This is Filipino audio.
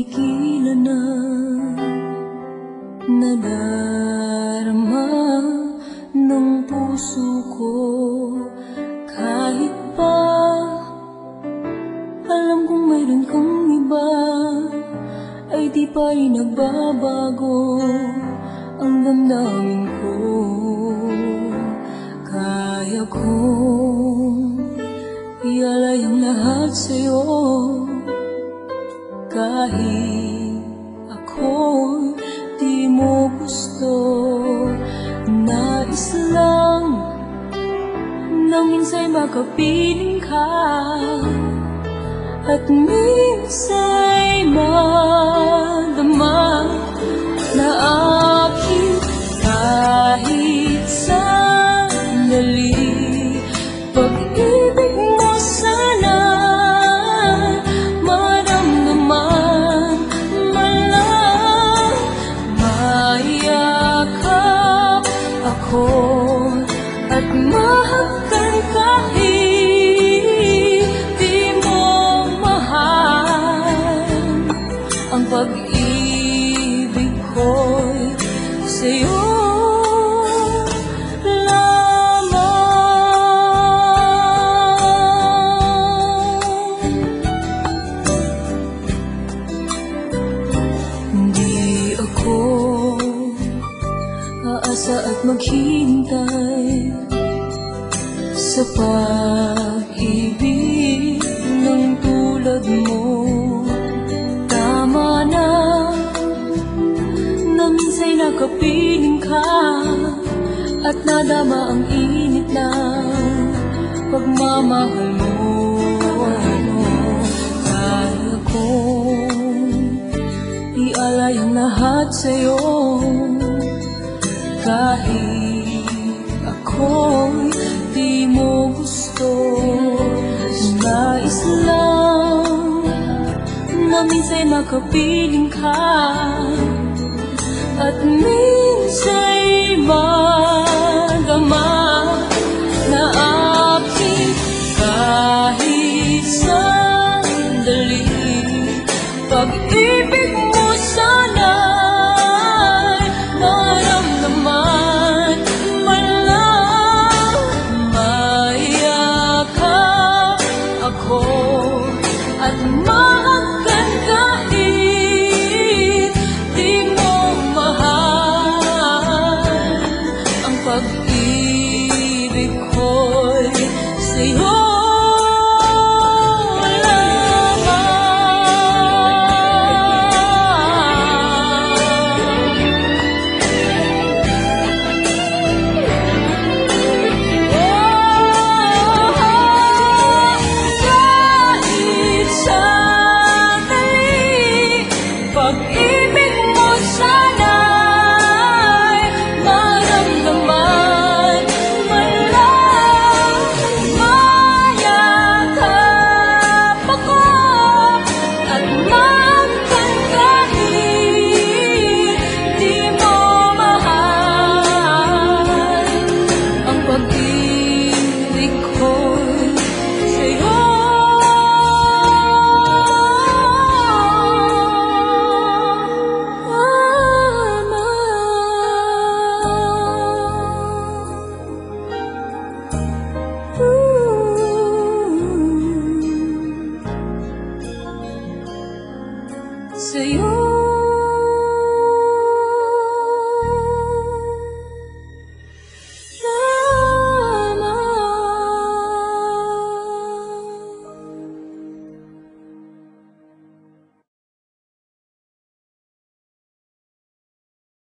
pigilan na nadarama ng puso ko. Kahit pa alam kong mayroon kang iba, ay di pa rin nagbabago ang damdamin ko. Kaya kong ialay ang lahat sa'yo, kahit ako'y di mo gusto. Nais lang na minsa'y makapiling ka, at minsa'y madama na aking kahit sandali. Pag-ibig mo sana'y maramdaman, malang mayakap ako at mahagkan kahit di mo mahal. Ang pag-ibig ko'y sa'yo aasa at maghintay sa pag-ibig ng tulad mo. Tama na minsa'y nakapiling ka at nadama ang init ng pagmamahal mo. Kaya kong ialay ang lahat sa'yo, kahit ako'y di mo gusto. Nais lang na minsa'y makapiling ka, at minsa'y madama na aking kahit sandali. Pag-ibig mo sana'y maramdaman, malang mayakap ako at mahagkan kahit di mo mahal. Ang pag-ibig ko'y sa'yo. Pag